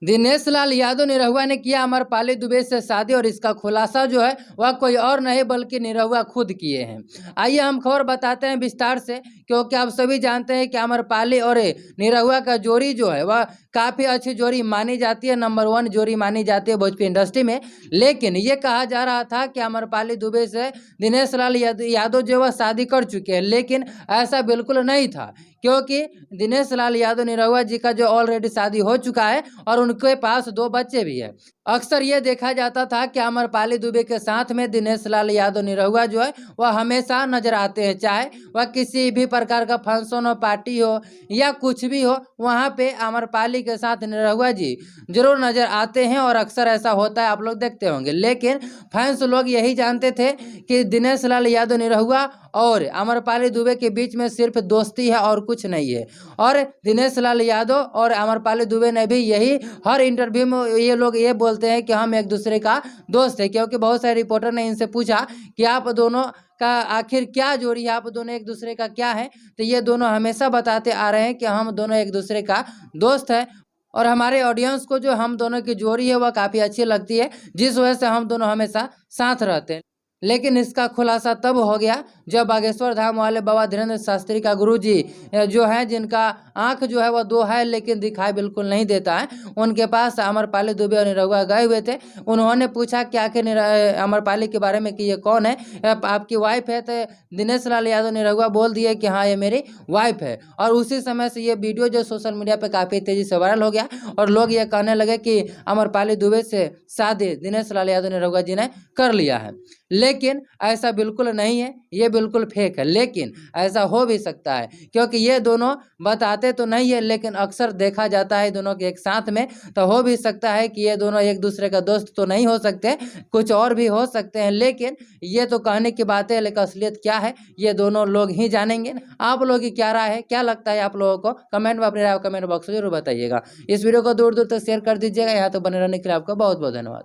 दिनेश लाल यादव निरहुआ ने किया अमरपाली दुबे से शादी और इसका खुलासा जो है वह कोई और नहीं बल्कि निरहुआ खुद किए हैं। आइए हम खबर बताते हैं विस्तार से, क्योंकि आप सभी जानते हैं कि अमरपाली और निरहुआ का जोड़ी जो है वह काफ़ी अच्छी जोड़ी मानी जाती है, नंबर 1 जोड़ी मानी जाती है भोजपुरी इंडस्ट्री में। लेकिन ये कहा जा रहा था कि अमरपाली दुबे से दिनेश लाल यादव जो वह शादी कर चुके हैं, लेकिन ऐसा बिल्कुल नहीं था, क्योंकि दिनेश लाल यादव निरहुआ जी का जो ऑलरेडी शादी हो चुका है और उनके पास 2 बच्चे भी हैं। अक्सर ये देखा जाता था कि अमरपाली दुबे के साथ में दिनेश लाल यादव निरहुआ जो है वह हमेशा नजर आते हैं, चाहे वह किसी भी प्रकार का फंक्शन हो, पार्टी हो या कुछ भी हो, वहाँ पे अमरपाली के साथ निरहुआ जी जरूर नजर आते हैं और अक्सर ऐसा होता है, आप लोग देखते होंगे। लेकिन फैंस लोग यही जानते थे कि दिनेश लाल यादव निरहुआ और अमरपाली दुबे के बीच में सिर्फ दोस्ती है और कुछ नहीं है। और दिनेश लाल यादव और अमरपाली दुबे ने भी यही हर इंटरव्यू में ये लोग ये बोलते हैं कि हम एक दूसरे का दोस्त है, क्योंकि बहुत सारे रिपोर्टर ने इनसे पूछा कि आप दोनों का आखिर क्या जोड़ी है, आप दोनों एक दूसरे का क्या है, तो ये दोनों हमेशा बताते आ रहे हैं कि हम दोनों एक दूसरे का दोस्त है और हमारे ऑडियंस को जो हम दोनों की जोड़ी है वह काफ़ी अच्छी लगती है, जिस वजह से हम दोनों हमेशा साथ रहते हैं। लेकिन इसका खुलासा तब हो गया जब बागेश्वर धाम वाले बाबा धीरेन्द्र शास्त्री का गुरुजी जो है, जिनका आंख जो है वह 2 है लेकिन दिखाई बिल्कुल नहीं देता है, उनके पास अमरपाली दुबे और निरहुआ गए हुए थे। उन्होंने पूछा कि आखिर अमरपाली के बारे में कि ये कौन है, आपकी वाइफ है? तो दिनेश लाल यादव निरहुआ बोल दिए कि हाँ ये मेरी वाइफ है। और उसी समय से ये वीडियो जो सोशल मीडिया पर काफ़ी तेज़ी से वायरल हो गया और लोग ये कहने लगे कि अमरपाली दुबे से शादी दिनेश लाल यादव निरहुआ जी ने कर लिया है। लेकिन ऐसा बिल्कुल नहीं है, ये बिल्कुल फेक है। लेकिन ऐसा हो भी सकता है, क्योंकि ये दोनों बताते तो नहीं है लेकिन अक्सर देखा जाता है दोनों के एक साथ में, तो हो भी सकता है कि ये दोनों एक दूसरे का दोस्त तो नहीं हो सकते, कुछ और भी हो सकते हैं। लेकिन ये तो कहने की बात है, लेकिन असलियत क्या है ये दोनों लोग ही जानेंगे। आप लोगों की क्या राय है, क्या लगता है आप लोगों को? कमेंट में अपनी राय कमेंट बॉक्स में जरूर बताइएगा। इस वीडियो को दूर दूर तक शेयर कर दीजिएगा। यहाँ तो बने रहने के लिए आपका बहुत बहुत धन्यवाद।